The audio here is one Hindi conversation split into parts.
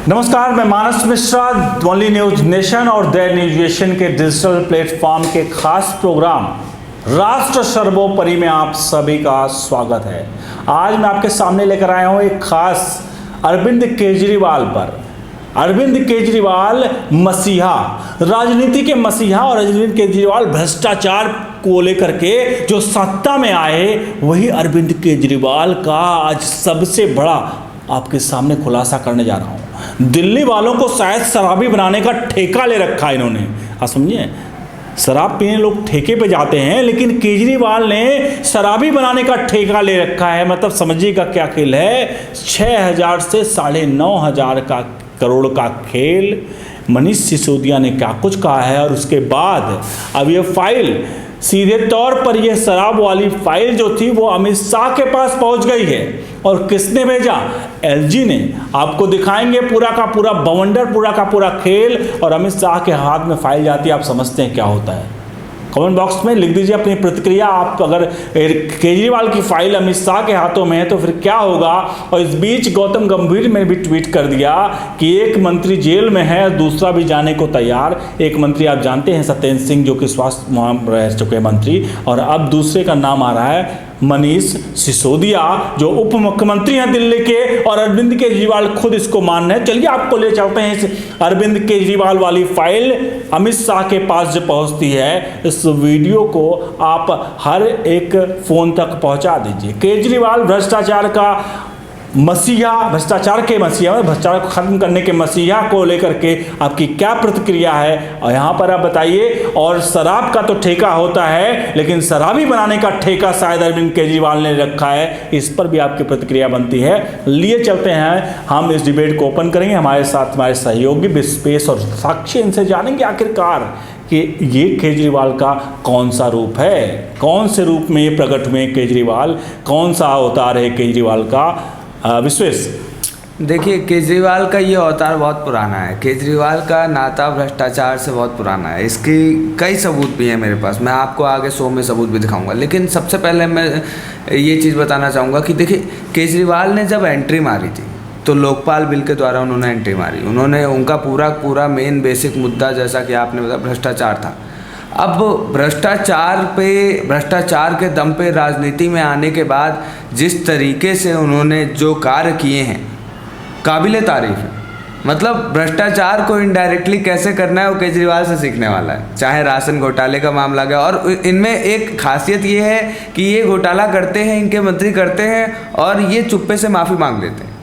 नमस्कार, मैं मानस मिश्रा, ओनली न्यूज नेशन और द न्यूज नेशन के डिजिटल प्लेटफॉर्म के खास प्रोग्राम राष्ट्र सर्वोपरि में आप सभी का स्वागत है। आज मैं आपके सामने लेकर आया हूं एक खास अरविंद केजरीवाल पर। अरविंद केजरीवाल मसीहा, राजनीति के मसीहा, और अरविंद केजरीवाल भ्रष्टाचार को लेकर के जो सत्ता में आए, वही अरविंद केजरीवाल का आज सबसे बड़ा आपके सामने खुलासा करने जा रहा हूं। दिल्ली वालों को शायद शराबी बनाने का ठेका ले रखा है इन्होंने। आप समझिए, शराब पीने लोग ठेके पे जाते हैं, लेकिन केजरीवाल ने शराबी बनाने का ठेका ले रखा है। मतलब समझिएगा क्या खेल है। 6,000 से 9,500 का करोड़ का खेल। मनीष सिसोदिया ने क्या कुछ कहा है, और उसके बाद अब ये फाइल सीधे तौर पर, यह शराब वाली फाइल जो थी वो अमित शाह के पास पहुंच गई है। और किसने भेजा? एलजी ने। आपको दिखाएंगे पूरा का पूरा बवंडर, पूरा का पूरा खेल, और अमित शाह के हाथ में फाइल जाती है। आप समझते हैं क्या होता है? कमेंट बॉक्स में लिख दीजिए अपनी प्रतिक्रिया। आप अगर केजरीवाल की फाइल अमित शाह के हाथों में है तो फिर क्या होगा। और इस बीच गौतम गंभीर ने भी ट्वीट कर दिया कि एक मंत्री जेल में है, दूसरा भी जाने को तैयार। एक मंत्री आप जानते हैं सत्येंद्र सिंह, जो कि स्वास्थ्य रह चुके मंत्री, और अब दूसरे का नाम आ रहा है मनीष सिसोदिया, जो उप मुख्यमंत्री हैं दिल्ली के, और अरविंद केजरीवाल खुद इसको मान रहे हैं। चलिए आपको ले चलते हैं इस अरविंद केजरीवाल वाली फाइल अमित शाह के पास जो पहुंचती है। इस वीडियो को आप हर एक फोन तक पहुंचा दीजिए। केजरीवाल भ्रष्टाचार का मसीहा, भ्रष्टाचार के मसीहा, भ्रष्टाचार को खत्म करने के मसीहा को लेकर के आपकी क्या प्रतिक्रिया है, और यहाँ पर आप बताइए। और शराब का तो ठेका होता है, लेकिन शराबी बनाने का ठेका शायद अरविंद केजरीवाल ने रखा है, इस पर भी आपकी प्रतिक्रिया बनती है। लिए चलते हैं, हम इस डिबेट को ओपन करेंगे। हमारे साथ हमारे सहयोगी विस्पेश और साक्षी, इनसे जानेंगे आखिरकार कि ये केजरीवाल का कौन सा रूप है, कौन से रूप में प्रकट हुए केजरीवाल, कौन सा अवतार है केजरीवाल का। विश्वेश, देखिए, केजरीवाल का ये अवतार बहुत पुराना है। केजरीवाल का नाता भ्रष्टाचार से बहुत पुराना है। इसकी कई सबूत भी हैं मेरे पास, मैं आपको आगे शो में सबूत भी दिखाऊंगा। लेकिन सबसे पहले मैं ये चीज़ बताना चाहूँगा कि देखिए, केजरीवाल ने जब एंट्री मारी थी तो लोकपाल बिल के द्वारा उन्होंने एंट्री मारी। उन्होंने उनका पूरा मेन बेसिक मुद्दा, जैसा कि आपने बताया, भ्रष्टाचार था। अब भ्रष्टाचार के दम पे राजनीति में आने के बाद जिस तरीके से उन्होंने जो कार्य किए हैं, काबिले तारीफ है। मतलब भ्रष्टाचार को इनडायरेक्टली कैसे करना है वो केजरीवाल से सीखने वाला है। चाहे राशन घोटाले का मामला गया, और इनमें एक खासियत ये है कि ये घोटाला करते हैं, इनके मंत्री करते हैं, और ये चुप्पे से माफ़ी मांग लेते हैं।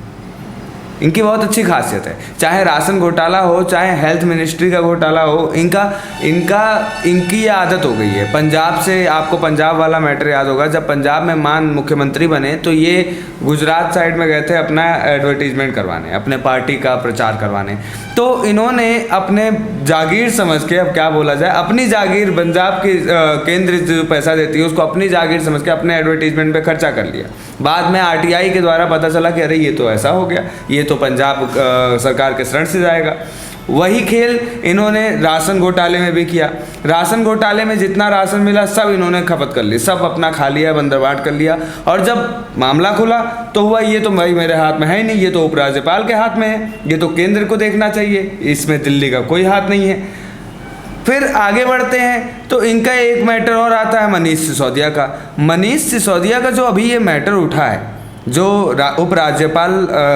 इनकी बहुत अच्छी खासियत है। चाहे राशन घोटाला हो, चाहे हेल्थ मिनिस्ट्री का घोटाला हो, इनकी ये आदत हो गई है। पंजाब से, आपको पंजाब वाला मैटर याद होगा, जब पंजाब में मान मुख्यमंत्री बने तो ये गुजरात साइड में गए थे अपना एडवर्टीजमेंट करवाने, अपने पार्टी का प्रचार करवाने। तो इन्होंने अपने जागीर समझ के, अब क्या बोला जाए, अपनी जागीर, पंजाब की केंद्र जो पैसा देती है उसको अपनी जागीर समझ के अपने एडवर्टीजमेंट पे खर्चा कर लिया। बाद में आरटीआई के द्वारा पता चला कि अरे ये तो ऐसा हो गया, ये तो पंजाब सरकार के शरण से जाएगा। वही खेल इन्होंने राशन घोटाले में भी किया। राशन घोटाले में जितना राशन मिला सब इन्होंने खपत कर ली, सब अपना खा लिया, बंदरबाट कर लिया। और जब मामला खुला तो हुआ ये तो भाई मेरे हाथ में है ही नहीं, ये तो उपराज्यपाल के हाथ में है, ये तो केंद्र को देखना चाहिए, इसमें दिल्ली का कोई हाथ नहीं है। फिर आगे बढ़ते हैं तो इनका एक मैटर और आता है मनीष सिसोदिया का। मनीष सिसोदिया का जो अभी ये मैटर उठा है, जो उपराज्यपाल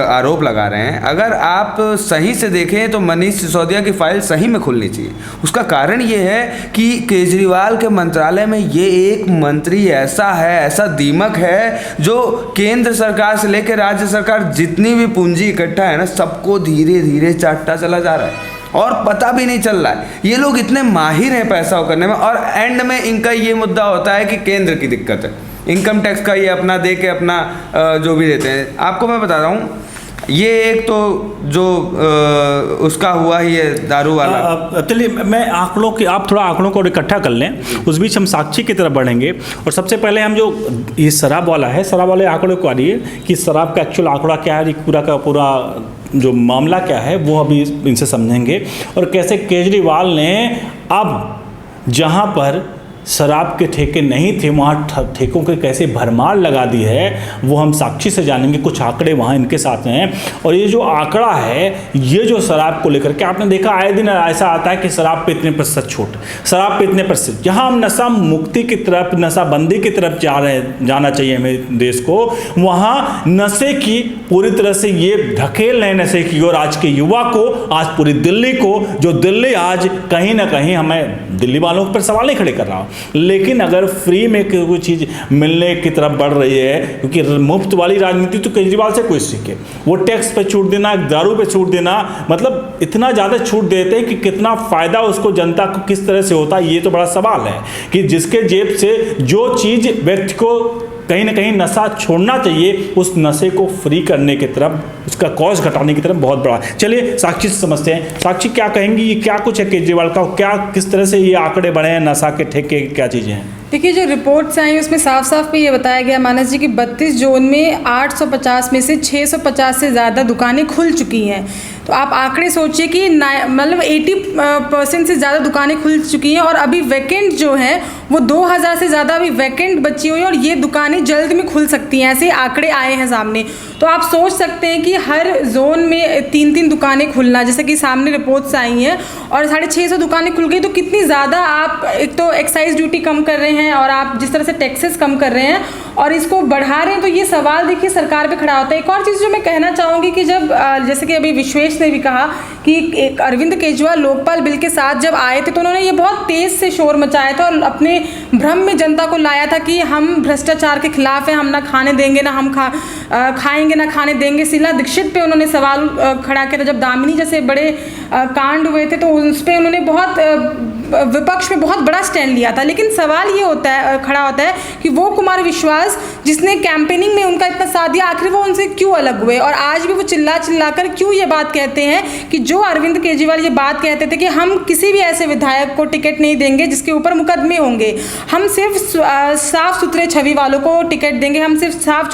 आरोप लगा रहे हैं, अगर आप सही से देखें तो मनीष सिसोदिया की फाइल सही में खुलनी चाहिए। उसका कारण ये है कि केजरीवाल के मंत्रालय में ये एक मंत्री ऐसा है, ऐसा दीमक है, जो केंद्र सरकार से लेकर राज्य सरकार जितनी भी पूंजी इकट्ठा है ना, सबको धीरे धीरे चाटता चला जा रहा है और पता भी नहीं चल रहा है। ये लोग इतने माहिर हैं पैसा करने में, और एंड में इनका ये मुद्दा होता है कि केंद्र की दिक्कत है, इनकम टैक्स का ये अपना दे के अपना जो भी देते हैं। आपको मैं बता रहा हूँ, ये एक तो जो उसका हुआ ही है दारू वाला। चलिए मैं आंकड़ों की, आप थोड़ा आंकड़ों को इकट्ठा कर लें, उस बीच हम साक्षी की तरफ बढ़ेंगे। और सबसे पहले हम जो ये शराब वाला है, शराब वाले आंकड़े को आ रही है कि शराब का एक्चुअल आंकड़ा क्या है, पूरा का पूरा जो मामला क्या है वो अभी इनसे समझेंगे। और कैसे केजरीवाल ने अब जहाँ पर शराब के ठेके नहीं थे, वहाँ ठेकों के कैसे भरमार लगा दी है वो हम साक्षी से जानेंगे। कुछ आंकड़े वहाँ इनके साथ हैं, और ये जो आंकड़ा है, ये जो शराब को लेकर के आपने देखा आए दिन ऐसा आता है कि शराब पे इतने प्रतिशत छूट, शराब पे इतने प्रतिशत। जहाँ हम नशा मुक्ति की तरफ, नशाबंदी की तरफ जाना चाहिए हमें देश को, वहाँ नशे की पूरी तरह से ये ढकेल रहे नशे की ओर आज के युवा को, आज पूरी दिल्ली को, जो दिल्ली आज कहीं ना कहीं, हमें दिल्ली वालों पर सवाल नहीं खड़े कर रहा हूँ, लेकिन अगर फ्री में कोई चीज़ मिलने की तरफ बढ़ रही है, क्योंकि मुफ्त वाली राजनीति तो केजरीवाल से कोई सीखे, वो टैक्स पे छूट देना, दारू पे छूट देना, मतलब इतना ज़्यादा छूट देते हैं कि कितना फ़ायदा उसको, जनता को किस तरह से होता है, ये तो बड़ा सवाल है कि जिसके जेब से जो चीज़ व्यक्ति को कहीं ना कहीं नशा छोड़ना चाहिए, उस नशे को फ्री करने की तरफ, उसका कॉस्ट घटाने की तरफ बहुत बड़ा। चलिए साक्षी से समझते हैं। साक्षी क्या कहेंगी, ये क्या कुछ है केजरीवाल का, क्या किस तरह से ये आंकड़े बढ़े हैं, नशा के ठेके क्या चीज़ें हैं? देखिए, जो रिपोर्ट्स आई उसमें साफ साफ पे ये बताया गया मानस जी कि 32 जोन में 850 में से 650 से ज़्यादा दुकानें खुल चुकी हैं। तो आप आंकड़े सोचिए कि मतलब 80% से ज़्यादा दुकानें खुल चुकी हैं, और अभी वैकेंट जो हैं वो 2000 से ज़्यादा अभी वैकेंट बची हुई है, और ये दुकानें जल्द में खुल सकती हैं, ऐसे आंकड़े आए हैं सामने। तो आप सोच सकते हैं कि हर जोन में 3-3 दुकानें खुलना, जैसे कि सामने रिपोर्ट्स आई हैं, और 650 दुकानें खुल गई, तो कितनी ज़्यादा आप एक तो एक्साइज ड्यूटी कम कर रहे हैं, और आप जिस तरह से टैक्सेस कम कर रहे हैं और इसको बढ़ा रहे हैं, तो ये सवाल देखिए सरकार पे खड़ा होता है। एक और चीज़ जो मैं कहना चाहूँगी कि जब जैसे कि अभी विश्वेश ने भी कहा कि एक अरविंद केजरीवाल लोकपाल बिल के साथ जब आए थे, तो उन्होंने ये बहुत तेज़ से शोर मचाया था और अपने भ्रम में जनता को लाया था कि हम भ्रष्टाचार के खिलाफ हैं, हम ना खाने देंगे, ना हम खाएंगे, ना खाने देंगे। शीला दीक्षित पे उन्होंने सवाल खड़ा किया था, जब दामिनी जैसे बड़े कांड हुए थे, तो उस पर उन्होंने बहुत विपक्ष में बहुत बड़ा स्टैंड लिया था। लेकिन सवाल ये खड़ा होता है कि वो कुमार विश्वास जिसने कैंपेनिंग में उनका इतना साथ दिया, आखिर वो उनसे क्यों अलग हुए, और आज भी वो चिल्ला कर क्यों ये बात कहते हैं कि जो अरविंद केजरीवाल ये बात कहते थे कि हम किसी भी ऐसे विधायक को टिकट नहीं देंगे जिसके ऊपर मुकदमे होंगे, हम सिर्फ साफ सुथरे छवि वालों को टिकट देंगे, हम सिर्फ साफ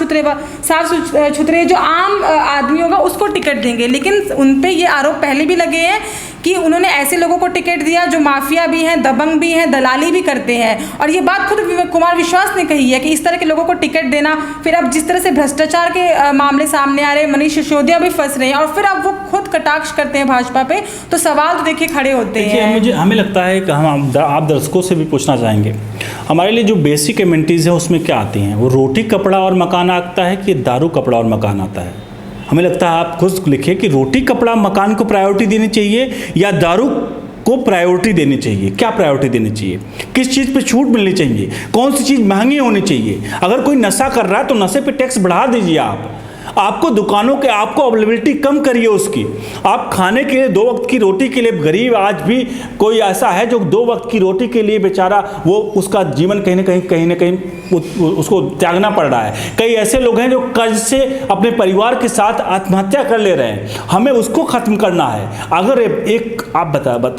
सुथरे जो आम आदमी होगा उसको टिकट देंगे। लेकिन उन पे ये आरोप पहले भी लगे हैं कि उन्होंने ऐसे लोगों को टिकट दिया जो माफिया भी हैं, दबंग भी हैं, दलाली भी करते हैं, और ये बात खुद कुमार विश्वास ने कही है कि इस तरह के लोगों को टिकट देना। फिर अब जिस तरह से भ्रष्टाचार के मामले सामने आ रहे हैं, मनीष सिसोदिया भी फंस रहे हैं, और फिर अब वो खुद कटाक्ष करते हैं भाजपा पे, तो सवाल तो देखिए खड़े होते हैं। हमें लगता है कि आप दर्शकों से भी पूछना चाहेंगे, हमारे लिए जो बेसिक एमिनिटीज़ है उसमें क्या आती हैं? वो रोटी कपड़ा और मकान आता है कि दारू कपड़ा और मकान आता है? हमें लगता है आप खुद लिखिए कि रोटी कपड़ा मकान को प्रायोरिटी देनी चाहिए या दारू को प्रायोरिटी देनी चाहिए? क्या प्रायोरिटी देनी चाहिए? किस चीज़ पे छूट मिलनी चाहिए? कौन सी चीज़ महंगी होनी चाहिए? अगर कोई नशा कर रहा है तो नशे पे टैक्स बढ़ा दीजिए। आपको दुकानों के, आपको अवेलेबिलिटी कम करिए उसकी। आप खाने के लिए 2 वक्त की रोटी के लिए, गरीब आज भी कोई ऐसा है जो 2 वक्त की रोटी के लिए बेचारा वो उसका जीवन कहीं ना कहीं उसको त्यागना पड़ रहा है। कई ऐसे लोग हैं जो कर्ज से अपने परिवार के साथ आत्महत्या कर ले रहे हैं। हमें उसको ख़त्म करना है। अगर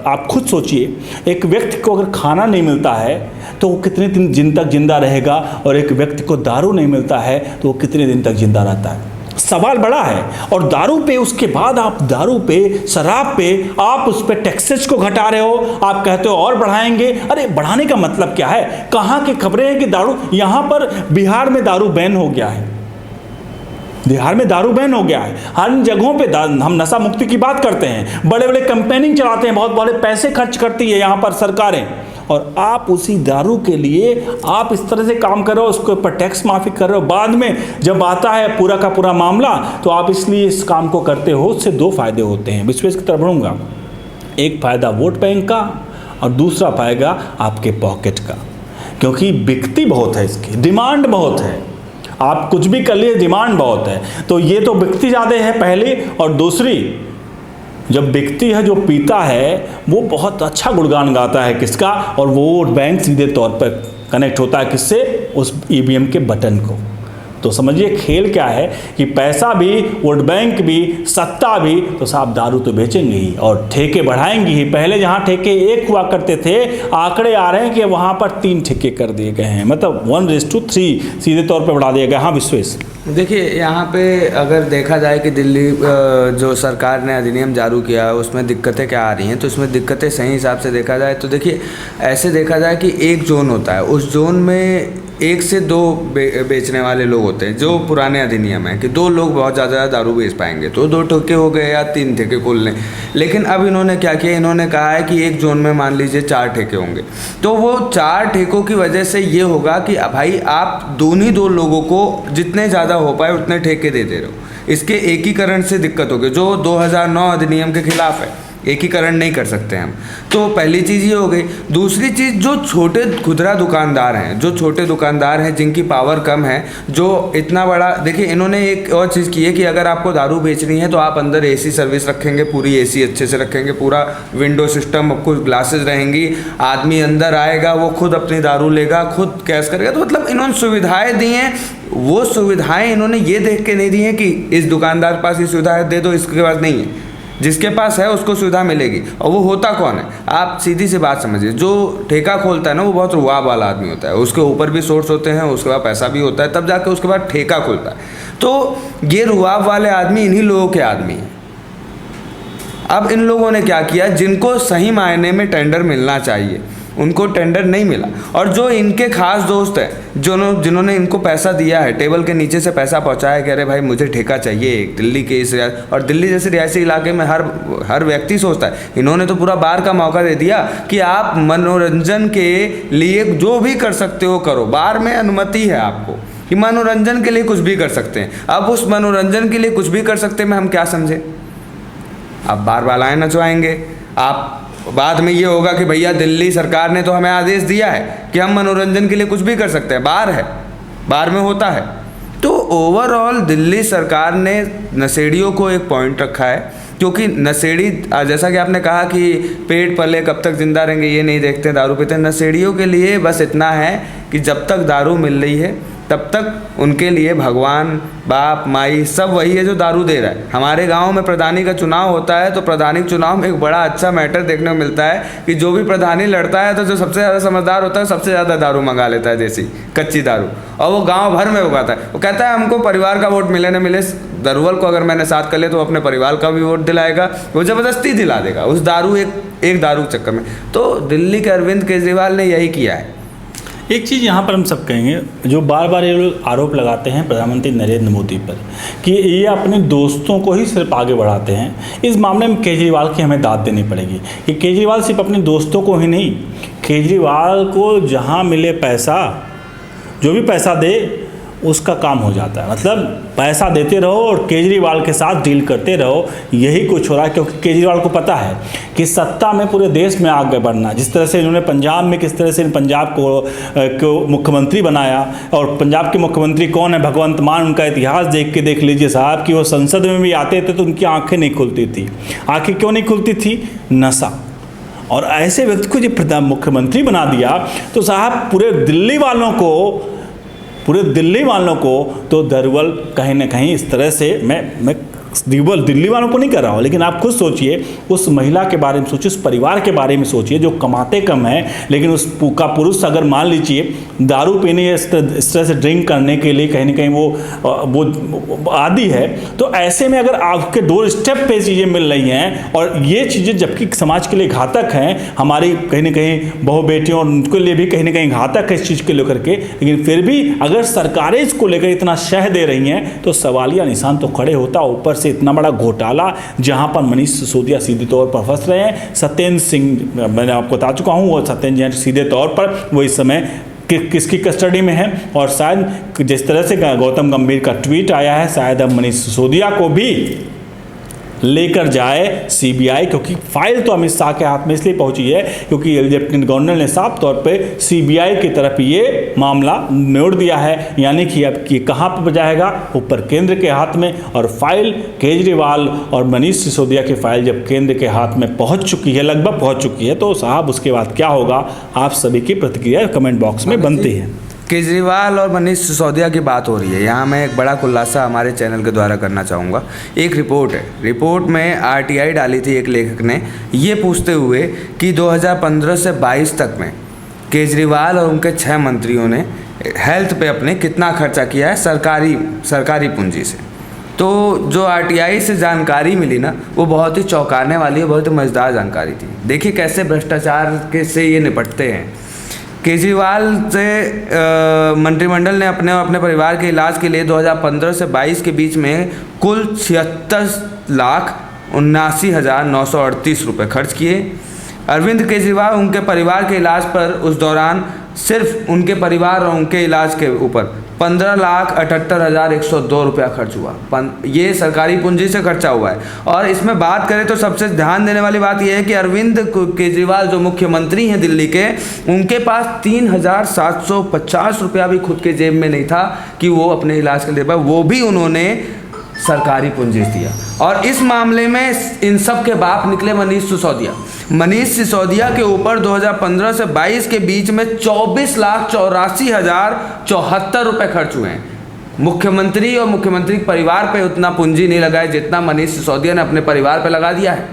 आप खुद सोचिए, एक व्यक्ति को अगर खाना नहीं मिलता है तो वो कितने दिन तक जिंदा रहेगा, और एक व्यक्ति को दारू नहीं मिलता है तो वो कितने दिन तक जिंदा रहता है? सवाल बड़ा है। और दारू पे, उसके बाद आप दारू पे, शराब पे आप उस पे टैक्सेस को घटा रहे हो, आप कहते हो और बढ़ाएंगे। अरे बढ़ाने का मतलब क्या है? कहाँ की खबरें हैं कि दारू, यहाँ पर बिहार में दारू बैन हो गया है, बिहार में दारू बैन हो गया है। हर जगहों पे हम नशा मुक्ति की बात करते हैं, बड़े बड़े कैंपेनिंग चलाते हैं, बहुत बड़े पैसे खर्च करती है यहाँ पर सरकारें, और आप उसी दारू के लिए आप इस तरह से काम कर रहे हो, उसके ऊपर टैक्स माफ़ी कर रहे हो। बाद में जब आता है पूरा का पूरा मामला तो आप इसलिए इस काम को करते हो। उससे 2 फायदे होते हैं, विश्वेश की तरफ बढ़ूँगा। एक फ़ायदा वोट बैंक का और दूसरा फायदा आपके पॉकेट का, क्योंकि बिकती बहुत है, इसकी डिमांड बहुत है। आप कुछ भी कर लिए, डिमांड बहुत है, तो ये तो बिकती ज़्यादा है पहली, और दूसरी जब बिकती है, जो पीता है वो बहुत अच्छा गुणगान गाता है किसका, और वो वोट बैंक सीधे तौर पर कनेक्ट होता है किससे? उस ईवीएम के बटन को। तो समझिए खेल क्या है कि पैसा भी, वोट बैंक भी, सत्ता भी, तो साहब दारू तो बेचेंगे ही और ठेके बढ़ाएंगे ही। पहले जहाँ ठेके 1 हुआ करते थे, आंकड़े आ रहे हैं कि वहाँ पर 3 ठेके कर दिए गए हैं, मतलब 1:3 सीधे तौर पर बढ़ा दिया गया। हाँ विश्वेश, देखिए यहाँ पे अगर देखा जाए कि दिल्ली जो सरकार ने अधिनियम जारी किया है उसमें दिक्कतें क्या आ रही हैं, तो इसमें दिक्कतें सही हिसाब से देखा जाए तो देखिए ऐसे देखा जाए कि एक जोन होता है, उस जोन में 1 से 2 बेचने वाले लोग होते हैं। जो पुराने अधिनियम है कि 2 लोग बहुत ज़्यादा दारू बेच पाएंगे तो 2 ठेके हो गए या 3 ठेके खोल लें। लेकिन अब इन्होंने क्या किया, इन्होंने कहा है कि एक जोन में मान लीजिए 4 ठेके होंगे, तो वो 4 ठेकों की वजह से ये होगा कि भाई आप 2 लोगों को जितने ज़्यादा हो पाए उतने ठेके देते रहो। इसके एकीकरण से दिक्कत होगी, जो 2009 अधिनियम के खिलाफ है। एकीकरण नहीं कर सकते हम। तो पहली चीज़ ये हो गई। दूसरी चीज़, जो छोटे खुदरा दुकानदार हैं, जो छोटे दुकानदार हैं जिनकी पावर कम है, जो इतना बड़ा, देखिए इन्होंने एक और चीज़ की है कि अगर आपको दारू बेचनी है तो आप अंदर एसी सर्विस रखेंगे, पूरी एसी अच्छे से रखेंगे, पूरा विंडो सिस्टम, आपको ग्लासेस रहेंगी, आदमी अंदर आएगा, वो खुद अपनी दारू लेगा, खुद कैश करेगा। तो मतलब इन्होंने सुविधाएँ दी हैं। वो सुविधाएँ इन्होंने ये देख के नहीं दी हैं कि इस दुकानदार के पास ये सुविधाएँ दे दो, इसके पास नहीं है। जिसके पास है उसको सुविधा मिलेगी। और वो होता कौन है, आप सीधी सी बात समझिए, जो ठेका खोलता है ना वो बहुत रुआब वाला आदमी होता है, उसके ऊपर भी सोर्स होते हैं, उसके बाद पैसा भी होता है, तब जाके उसके बाद ठेका खुलता है। तो ये रुआब वाले आदमी इन्हीं लोगों के आदमी हैं। अब इन लोगों ने क्या किया, जिनको सही मायने में टेंडर मिलना चाहिए उनको टेंडर नहीं मिला, और जो इनके खास दोस्त हैं, जिन्होंने इनको पैसा दिया है, टेबल के नीचे से पैसा पहुंचाया कि अरे भाई मुझे ठेका चाहिए दिल्ली के इस, और दिल्ली जैसे रियासी इलाके में हर व्यक्ति सोचता है। इन्होंने तो पूरा बार का मौका दे दिया कि आप मनोरंजन के लिए जो भी कर सकते हो करो, बार में अनुमति है आपको कि मनोरंजन के लिए कुछ भी कर सकते हैं। अब उस मनोरंजन के लिए कुछ भी कर सकते हैं में हम क्या समझे, अब बार बालाएँ नचवाएंगे। आप बाद में ये होगा कि भैया दिल्ली सरकार ने तो हमें आदेश दिया है कि हम मनोरंजन के लिए कुछ भी कर सकते हैं, बार है, बार में होता है। तो ओवरऑल दिल्ली सरकार ने नशेड़ियों को एक पॉइंट रखा है, क्योंकि नशेड़ी, जैसा कि आपने कहा कि पेट पले कब तक जिंदा रहेंगे ये नहीं देखते, दारू पीते। नशेड़ियों के लिए बस इतना है कि जब तक दारू मिल रही है तब तक उनके लिए भगवान, बाप, माई सब वही है जो दारू दे रहा है। हमारे गांव में प्रधानी का चुनाव होता है तो प्रधानी चुनाव में एक बड़ा अच्छा मैटर देखने को मिलता है कि जो भी प्रधानी लड़ता है तो जो सबसे ज़्यादा समझदार होता है सबसे ज़्यादा दारू मंगा लेता है, देसी कच्ची दारू, और वो गाँव भर में उगाता है। वो कहता है हमको परिवार का वोट मिले न मिले, दरुवल को अगर मैंने साथ कर लिया तो अपने परिवार का भी वोट दिलाएगा, वो ज़बरदस्ती दिला देगा उस दारू, एक दारू के चक्कर में। तो दिल्ली के अरविंद केजरीवाल ने यही किया है। एक चीज़ यहाँ पर हम सब कहेंगे, जो बार बार ये लोग आरोप लगाते हैं प्रधानमंत्री नरेंद्र मोदी पर कि ये अपने दोस्तों को ही सिर्फ आगे बढ़ाते हैं, इस मामले में केजरीवाल की हमें दाद देनी पड़ेगी कि केजरीवाल सिर्फ अपने दोस्तों को ही नहीं, केजरीवाल को जहाँ मिले पैसा, जो भी पैसा दे उसका काम हो जाता है। मतलब पैसा देते रहो और केजरीवाल के साथ डील करते रहो, यही कुछ हो रहा है। क्योंकि केजरीवाल को पता है कि सत्ता में पूरे देश में आगे बढ़ना, जिस तरह से इन्होंने पंजाब में, किस तरह से पंजाब को मुख्यमंत्री बनाया, और पंजाब के मुख्यमंत्री कौन है, भगवंत मान, उनका इतिहास देख लीजिए साहब, कि वो संसद में भी आते थे तो उनकी आँखें नहीं खुलती थी। आँखें क्यों नहीं खुलती थी, नशा। और ऐसे व्यक्ति को जब मुख्यमंत्री बना दिया तो साहब पूरे दिल्ली वालों को तो दरुवल कहीं ना कहीं इस तरह से, मैं दिल्ली वालों को नहीं कर रहा हूँ, लेकिन आप खुद सोचिए, उस महिला के बारे में सोचिए, उस परिवार के बारे में सोचिए जो कमाते कम हैं, लेकिन उस का पुरुष अगर मान लीजिए दारू पीने या इस तरह से ड्रिंक करने के लिए कहीं ना कहीं वो आदी है, तो ऐसे में अगर आपके डोर स्टेप पे चीज़ें मिल रही हैं और ये चीज़ें जबकि समाज के लिए घातक हैं, हमारी कहीं ना कहीं बहु बेटियों और उनके लिए भी कहीं ना कहीं घातक है इस चीज़ को लेकर के, लेकिन फिर भी अगर सरकारें इसको लेकर इतना शह दे रही हैं तो सवालिया निशान तो खड़े होता। ऊपर से इतना बड़ा घोटाला जहां पर मनीष सिसोदिया सीधे तौर पर फंस रहे हैं, सत्येंद्र सिंह मैंने आपको बता चुका हूं, और सत्येंद्र जी सीधे तौर पर वो इस समय किसकी कस्टडी में है, और शायद जिस तरह से गौतम गंभीर का ट्वीट आया है, शायद अब मनीष सिसोदिया को भी लेकर जाए सीबीआई, क्योंकि फाइल तो अमित शाह के हाथ में इसलिए पहुंची है क्योंकि लेफ्टिनेंट गवर्नर ने साफ तौर पे सीबीआई की तरफ ये मामला मोड़ दिया है, यानी कि अब कि कहाँ पर जाएगा, ऊपर केंद्र के हाथ में। और फाइल केजरीवाल और मनीष सिसोदिया की फाइल जब केंद्र के हाथ में पहुँच चुकी है, लगभग पहुँच चुकी है, तो साहब उसके बाद क्या होगा, आप सभी की प्रतिक्रिया कमेंट बॉक्स में बनती है। केजरीवाल और मनीष सिसोदिया की बात हो रही है। यहाँ मैं एक बड़ा खुलासा हमारे चैनल के द्वारा करना चाहूँगा। एक रिपोर्ट है, रिपोर्ट में आरटीआई डाली थी एक लेखक ने, ये पूछते हुए कि 2015 से 22 तक में केजरीवाल और उनके 6 मंत्रियों ने हेल्थ पे अपने कितना खर्चा किया है सरकारी पूंजी से। तो जो आरटीआई से जानकारी मिली ना, वो बहुत ही चौंकाने वाली है, बहुत ही मज़ेदार जानकारी थी। देखिए कैसे भ्रष्टाचार के से ये निपटते हैं। केजरीवाल से मंत्रिमंडल ने अपने और अपने परिवार के इलाज के लिए 2015 से 22 के बीच में कुल 76,79,938 रुपये खर्च किए। अरविंद केजरीवाल उनके परिवार के इलाज पर उस दौरान सिर्फ उनके परिवार और उनके इलाज के ऊपर 15,78,102 रुपया खर्च हुआ। ये सरकारी पूंजी से खर्चा हुआ है। और इसमें बात करें तो सबसे ध्यान देने वाली बात यह है कि अरविंद केजरीवाल जो मुख्यमंत्री हैं दिल्ली के, उनके पास 3,750 रुपया भी खुद के जेब में नहीं था कि वो अपने इलाज के लिए पाए, वो भी उन्होंने सरकारी पूंजी दिया। और इस मामले में इन सब के बाप निकले मनीष सिसोदिया। मनीष सिसोदिया के ऊपर 2015 से 22 के बीच में 24,84,074 रुपये खर्च हुए हैं। मुख्यमंत्री और मुख्यमंत्री के परिवार पे उतना पूंजी नहीं लगाए जितना मनीष सिसोदिया ने अपने परिवार पे लगा दिया है।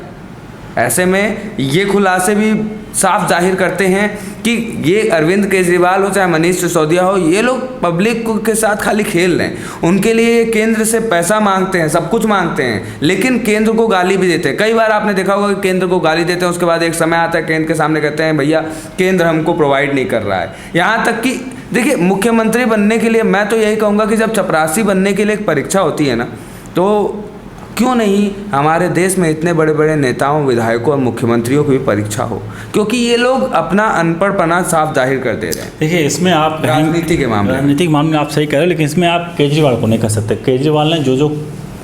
ऐसे में ये खुलासे भी साफ जाहिर करते हैं कि ये अरविंद केजरीवाल हो चाहे मनीष सिसोदिया हो, ये लोग पब्लिक के साथ खाली खेल रहे हैं। उनके लिए केंद्र से पैसा मांगते हैं, सब कुछ मांगते हैं, लेकिन केंद्र को गाली भी देते हैं। कई बार आपने देखा होगा कि केंद्र को गाली देते हैं, उसके बाद एक समय आता है केंद्र के सामने कहते हैं भैया केंद्र हमको प्रोवाइड नहीं कर रहा है। यहाँ तक कि देखिए मुख्यमंत्री बनने के लिए मैं तो यही कहूँगा कि जब चपरासी बनने के लिए एक परीक्षा होती है ना, तो क्यों नहीं हमारे देश में इतने बड़े बड़े नेताओं, विधायकों और मुख्यमंत्रियों की भी परीक्षा हो, क्योंकि ये लोग अपना अनपढ़पना साफ जाहिर कर दे रहे हैं। देखिए इसमें आप राजनीति के मामले में आप सही कह रहे हो, लेकिन इसमें आप केजरीवाल को नहीं कह सकते। केजरीवाल ने जो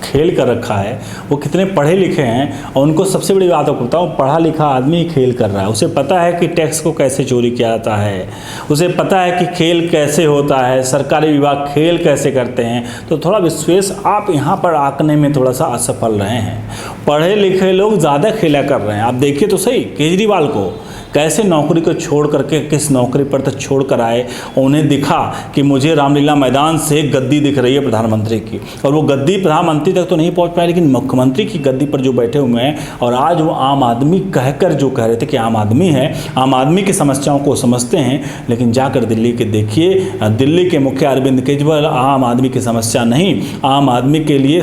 खेल कर रखा है, वो कितने पढ़े लिखे हैं, और उनको सबसे बड़ी बात आपको बताऊँ, पढ़ा लिखा आदमी खेल कर रहा है। उसे पता है कि टैक्स को कैसे चोरी किया जाता है, उसे पता है कि खेल कैसे होता है, सरकारी विभाग खेल कैसे करते हैं। तो थोड़ा विश्वास आप यहाँ पर आंकने में थोड़ा सा असफल रहे हैं। पढ़े लिखे लोग ज़्यादा खेला कर रहे हैं। आप देखिए तो सही केजरीवाल को कैसे नौकरी को छोड़ करके किस नौकरी पर तक छोड़ कर आए। उन्हें दिखा कि मुझे रामलीला मैदान से गद्दी दिख रही है प्रधानमंत्री की, और वो गद्दी प्रधानमंत्री तक तो नहीं पहुंच पाए, लेकिन मुख्यमंत्री की गद्दी पर जो बैठे हुए हैं, और आज वो आम आदमी कहकर जो कह रहे थे कि आम आदमी है, आम आदमी की समस्याओं को समझते हैं, लेकिन जाकर दिल्ली के देखिए, दिल्ली के मुखिया अरविंद केजरीवाल आम आदमी की समस्या नहीं, आम आदमी के लिए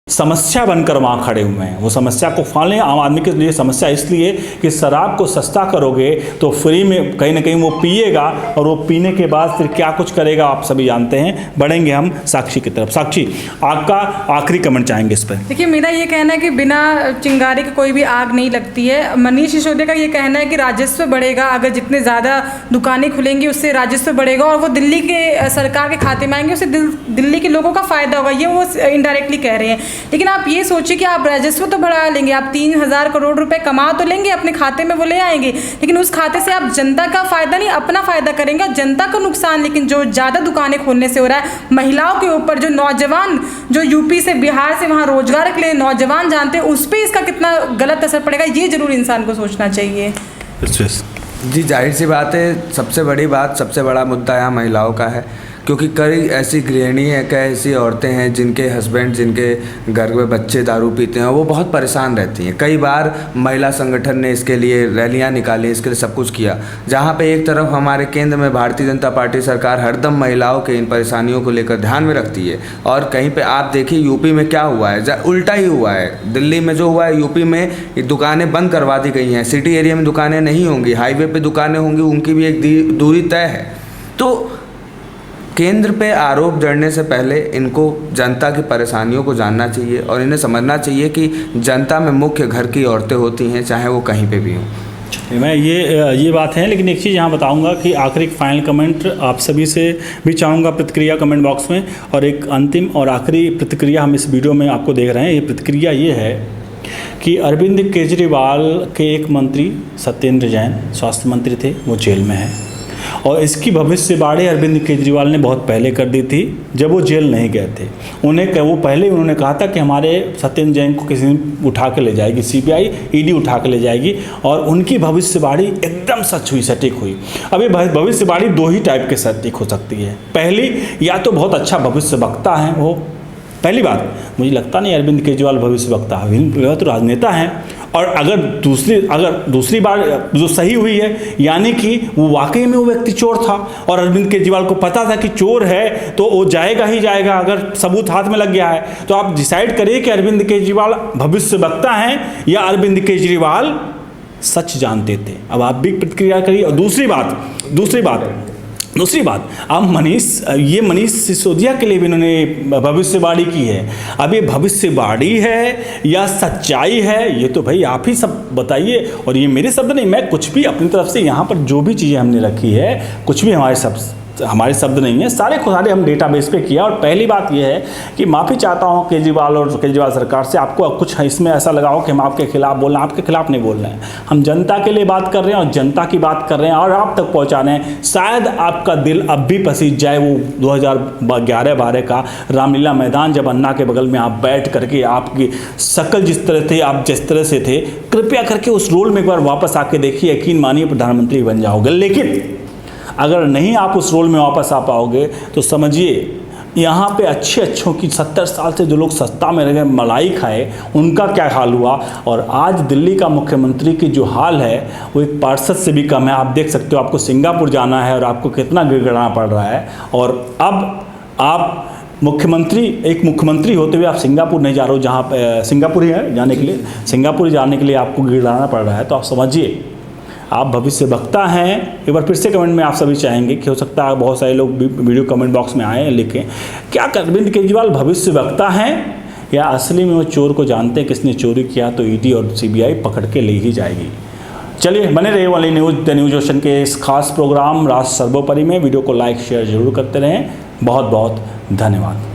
समस्या बनकर वहाँ खड़े हुए हैं। वो समस्या को फालें। आम आदमी के लिए समस्या इसलिए कि शराब को सस्ता करोगे तो फ्री में कहीं ना कहीं वो पिएगा, और वो पीने के बाद फिर क्या कुछ करेगा आप सभी जानते हैं। बढ़ेंगे हम साक्षी की तरफ। साक्षी, आपका आखिरी कमेंट चाहेंगे इस पर। देखिए मेरा ये कहना है कि बिना चिंगारी के कोई भी आग नहीं लगती है। मनीष सिसोदिया का ये कहना है कि राजस्व बढ़ेगा, अगर जितने ज़्यादा दुकानें खुलेंगी उससे राजस्व बढ़ेगा और वो दिल्ली के सरकार के खाते में आएंगे, उससे दिल्ली के लोगों का फ़ायदा होगा, ये वो इनडायरेक्टली कह रहे हैं। लेकिन आप ये सोचिए कि आप राजस्व तो बढ़ा लेंगे, आप 3,000 करोड़ रुपए कमा तो लेंगे, अपने खाते में वो ले आएंगे, लेकिन उस खाते से आप जनता का फायदा नहीं अपना फायदा करेंगे, जनता को नुकसान। लेकिन जो ज़्यादा दुकानें खोलने से हो रहा है, महिलाओं के ऊपर, जो नौजवान जो यूपी से बिहार से वहाँ रोजगार के लिए नौजवान जानते हैं, उस पर इसका कितना गलत असर पड़ेगा, ये जरूर इंसान को सोचना चाहिए। जी जाहिर सी बात है, सबसे बड़ी बात, सबसे बड़ा मुद्दा यहाँ महिलाओं का है, क्योंकि कई ऐसी गृहिणी हैं, कई ऐसी औरतें हैं जिनके हस्बैंड, जिनके घर में बच्चे दारू पीते हैं, वो बहुत परेशान रहती हैं। कई बार महिला संगठन ने इसके लिए रैलियां निकाली, इसके लिए सब कुछ किया, जहां पे एक तरफ हमारे केंद्र में भारतीय जनता पार्टी सरकार हरदम महिलाओं के इन परेशानियों को लेकर ध्यान में रखती है, और कहीं पर आप देखिए यूपी में क्या हुआ है, उल्टा ही हुआ है। दिल्ली में जो हुआ है, यूपी में दुकानें बंद करवा दी गई हैं, सिटी एरिया में दुकानें नहीं होंगी, हाईवे पर दुकानें होंगी, उनकी भी एक दूरी तय है। तो केंद्र पे आरोप जड़ने से पहले इनको जनता की परेशानियों को जानना चाहिए, और इन्हें समझना चाहिए कि जनता में मुख्य घर की औरतें होती हैं, चाहे वो कहीं पे भी हों। मैं ये बात है, लेकिन एक चीज़ यहाँ बताऊँगा कि आखिरी फाइनल कमेंट आप सभी से भी चाहूँगा प्रतिक्रिया कमेंट बॉक्स में, और एक अंतिम और आखिरी प्रतिक्रिया हम इस वीडियो में आपको देख रहे हैं। ये प्रतिक्रिया ये है कि अरविंद केजरीवाल के एक मंत्री सत्येंद्र जैन स्वास्थ्य मंत्री थे, वो जेल में है, और इसकी भविष्यवाणी अरविंद केजरीवाल ने बहुत पहले कर दी थी, जब वो जेल नहीं गए थे। उन्होंने कहा था कि हमारे सत्येंद्र जैन को किसी दिन उठा के ले जाएगी सीबीआई, ईडी उठा के ले जाएगी, और उनकी भविष्यवाणी एकदम सच हुई, सटीक हुई। अब ये भविष्यवाणी दो ही टाइप के सटीक हो सकती है। पहली, या तो बहुत अच्छा भविष्यवक्ता है वो, पहली बात मुझे लगता नहीं अरविंद केजरीवाल भविष्यवक्ता है, वह तो राजनेता हैं। और अगर दूसरी बार जो सही हुई है, यानी कि वो वाकई में वो व्यक्ति चोर था और अरविंद केजरीवाल को पता था कि चोर है तो वो जाएगा ही जाएगा, अगर सबूत हाथ में लग गया है। तो आप डिसाइड करिए कि अरविंद केजरीवाल भविष्यवक्ता हैं या अरविंद केजरीवाल सच जानते थे। अब आप भी प्रतिक्रिया करिए। और दूसरी बात, अब मनीष सिसोदिया के लिए भी इन्होंने भविष्यवाणी की है। अब ये भविष्यवाणी है या सच्चाई है, ये तो भाई आप ही सब बताइए। और ये मेरे शब्द नहीं, मैं कुछ भी अपनी तरफ से यहाँ पर जो भी चीज़ें हमने रखी है, कुछ भी हमारे शब्द नहीं है, सारे हम डेटाबेस पे किया। और पहली बात यह है कि माफ़ी चाहता हूँ केजरीवाल सरकार से। आपको कुछ इसमें ऐसा लगा हो कि हम आपके खिलाफ बोल रहे हैं, आपके खिलाफ नहीं बोल रहे हैं। हम जनता के लिए बात कर रहे हैं और जनता की बात कर रहे हैं और आप तक पहुँचा रहे हैं। शायद आपका दिल अब भी पसीज जाए वो 2011-12 का रामलीला मैदान, जब अन्ना के बगल में आप बैठ करके आपकी शक्ल जिस तरह थे, आप जिस तरह से थे, कृपया करके उस रोल में एक बार वापस आके देखिए, यकीन मानिए प्रधानमंत्री बन जाओगे। लेकिन अगर नहीं आप उस रोल में वापस आ पाओगे तो समझिए यहाँ पे अच्छों की 70 साल से जो लोग सत्ता में रह गए, मलाई खाए, उनका क्या हाल हुआ। और आज दिल्ली का मुख्यमंत्री की जो हाल है वो एक पार्षद से भी कम है। आप देख सकते हो, आपको सिंगापुर जाना है और आपको कितना गिड़गिड़ाना पड़ रहा है। और अब आप एक मुख्यमंत्री होते हुए आप सिंगापुर नहीं जा रहे हो, जहाँ सिंगापुर ही है जाने के लिए, सिंगापुर जाने के लिए आपको गिड़गिड़ाना पड़ रहा है। तो आप समझिए आप भविष्यवक्ता हैं। एक बार फिर से कमेंट में आप सभी चाहेंगे कि हो सकता है बहुत सारे लोग वीडियो कमेंट बॉक्स में आए लिखें, क्या अरविंद केजरीवाल भविष्यवक्ता हैं या असली में वो चोर को जानते हैं, किसने चोरी किया तो ईडी और सीबीआई पकड़ के ले ही जाएगी। चलिए बने रहिए वाली द न्यूज ओशन के इस खास प्रोग्राम राष्ट्र सर्वोपरि में। वीडियो को लाइक शेयर जरूर करते रहें। बहुत बहुत धन्यवाद।